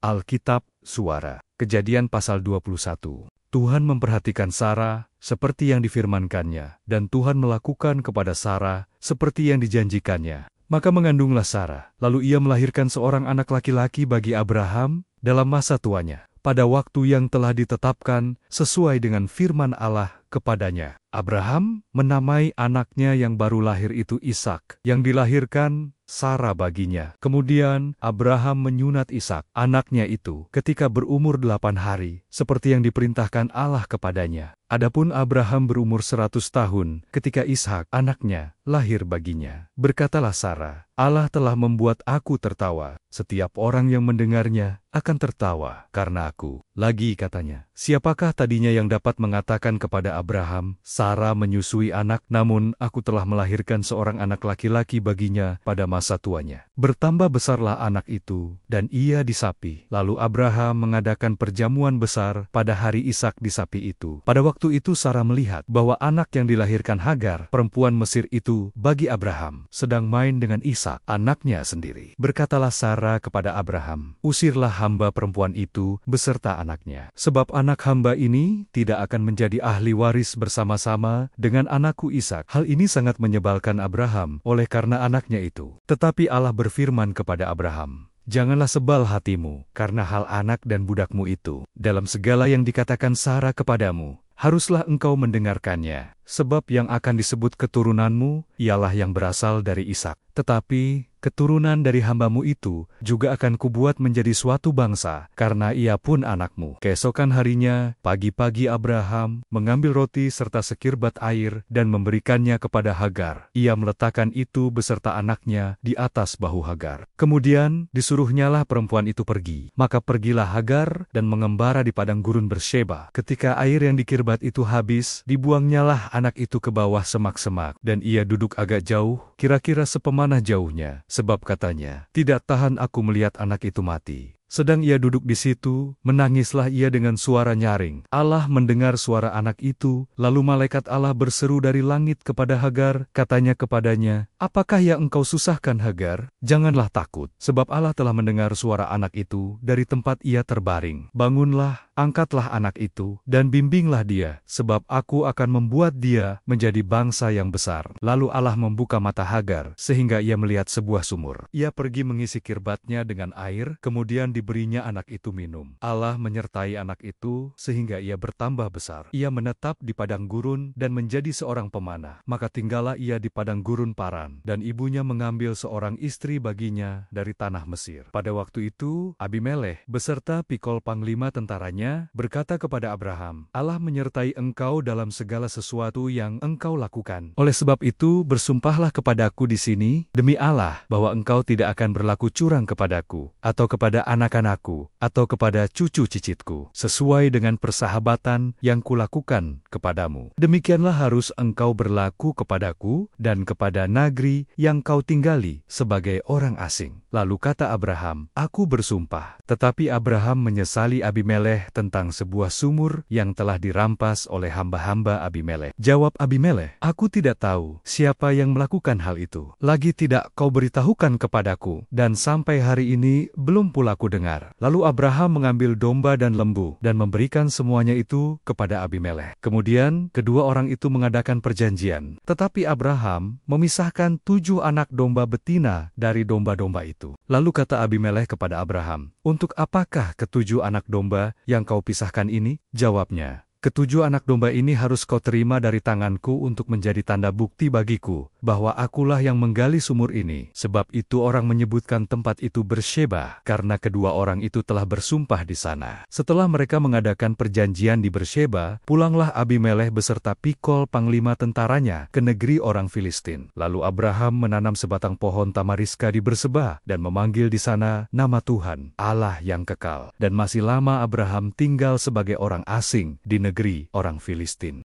Alkitab, Suara. Kejadian pasal 21. Tuhan memperhatikan Sarah seperti yang difirmankannya, dan Tuhan melakukan kepada Sarah seperti yang dijanjikannya. Maka mengandunglah Sarah, lalu ia melahirkan seorang anak laki-laki bagi Abraham dalam masa tuanya, pada waktu yang telah ditetapkan sesuai dengan firman Allah kepadanya. Abraham menamai anaknya yang baru lahir itu Ishak, yang dilahirkan Sarah baginya. Kemudian Abraham menyunat Ishak, anaknya itu, ketika berumur 8 hari, seperti yang diperintahkan Allah kepadanya. Adapun Abraham berumur 100 tahun, ketika Ishak, anaknya, lahir baginya. Berkatalah Sarah, Allah telah membuat aku tertawa, setiap orang yang mendengarnya akan tertawa karena aku. Lagi katanya, siapakah tadinya yang dapat mengatakan kepada Abraham, Sarah menyusui anak, namun aku telah melahirkan seorang anak laki-laki baginya pada masa tuanya. Bertambah besarlah anak itu, dan ia disapi. Lalu Abraham mengadakan perjamuan besar pada hari Ishak disapi itu. Pada waktu itu Sarah melihat bahwa anak yang dilahirkan Hagar, perempuan Mesir itu, bagi Abraham, sedang main dengan Ishak, anaknya sendiri. Berkatalah Sarah kepada Abraham, usirlah hamba perempuan itu beserta anaknya. Sebab anak hamba ini tidak akan menjadi ahli waris bersama-sama dengan anakku Ishak. Hal ini sangat menyebalkan Abraham oleh karena anaknya itu. Tetapi Allah berfirman kepada Abraham, janganlah sebal hatimu karena hal anak dan budakmu itu. Dalam segala yang dikatakan Sarah kepadamu, haruslah engkau mendengarkannya. Sebab yang akan disebut keturunanmu ialah yang berasal dari Ishak. Tetapi keturunan dari hambamu itu juga akan kubuat menjadi suatu bangsa, karena ia pun anakmu. Keesokan harinya, pagi-pagi Abraham mengambil roti serta sekirbat air dan memberikannya kepada Hagar. Ia meletakkan itu beserta anaknya di atas bahu Hagar. Kemudian disuruhnyalah perempuan itu pergi. Maka pergilah Hagar dan mengembara di padang gurun Bersheba. Ketika air yang dikirbat itu habis, dibuangnyalah anak itu ke bawah semak-semak, dan ia duduk agak jauh, kira-kira sepemanah jauhnya, sebab katanya, tidak tahan aku melihat anak itu mati. Sedang ia duduk di situ, menangislah ia dengan suara nyaring. Allah mendengar suara anak itu, lalu malaikat Allah berseru dari langit kepada Hagar, katanya kepadanya, apakah yang engkau susahkan Hagar? Janganlah takut, sebab Allah telah mendengar suara anak itu dari tempat ia terbaring. Bangunlah, angkatlah anak itu, dan bimbinglah dia, sebab aku akan membuat dia menjadi bangsa yang besar. Lalu Allah membuka mata Hagar, sehingga ia melihat sebuah sumur. Ia pergi mengisi kirbatnya dengan air, kemudian diberinya anak itu minum. Allah menyertai anak itu, sehingga ia bertambah besar. Ia menetap di padang gurun dan menjadi seorang pemanah. Maka tinggallah ia di padang gurun Paran, dan ibunya mengambil seorang istri baginya dari tanah Mesir. Pada waktu itu, Abimelekh beserta Pikol panglima tentaranya berkata kepada Abraham, Allah menyertai engkau dalam segala sesuatu yang engkau lakukan. Oleh sebab itu, bersumpahlah kepadaku di sini, demi Allah, bahwa engkau tidak akan berlaku curang kepadaku, atau kepada anak-anakku, atau kepada cucu cicitku, sesuai dengan persahabatan yang kulakukan kepadamu. Demikianlah harus engkau berlaku kepadaku dan kepada negeri yang kau tinggali sebagai orang asing. Lalu kata Abraham, aku bersumpah. Tetapi Abraham menyesali Abimelekh tentang sebuah sumur yang telah dirampas oleh hamba-hamba Abimelekh. Jawab Abimelekh, aku tidak tahu siapa yang melakukan hal itu. Lagi tidak kau beritahukan kepadaku, dan sampai hari ini belum pula ku dengar. Lalu Abraham mengambil domba dan lembu, dan memberikan semuanya itu kepada Abimelekh. Kemudian kedua orang itu mengadakan perjanjian. Tetapi Abraham memisahkan 7 anak domba betina dari domba-domba itu. Lalu kata Abimelekh kepada Abraham, untuk apakah ke7 anak domba yang kau pisahkan ini? Jawabnya, ke7 anak domba ini harus kau terima dari tanganku untuk menjadi tanda bukti bagiku, bahwa akulah yang menggali sumur ini. Sebab itu orang menyebutkan tempat itu Bersheba, karena kedua orang itu telah bersumpah di sana. Setelah mereka mengadakan perjanjian di Bersheba, pulanglah Abimelekh beserta Pikol panglima tentaranya ke negeri orang Filistin. Lalu Abraham menanam sebatang pohon tamariska di Berseba, dan memanggil di sana nama Tuhan, Allah yang kekal. Dan masih lama Abraham tinggal sebagai orang asing di negeri orang Filistin.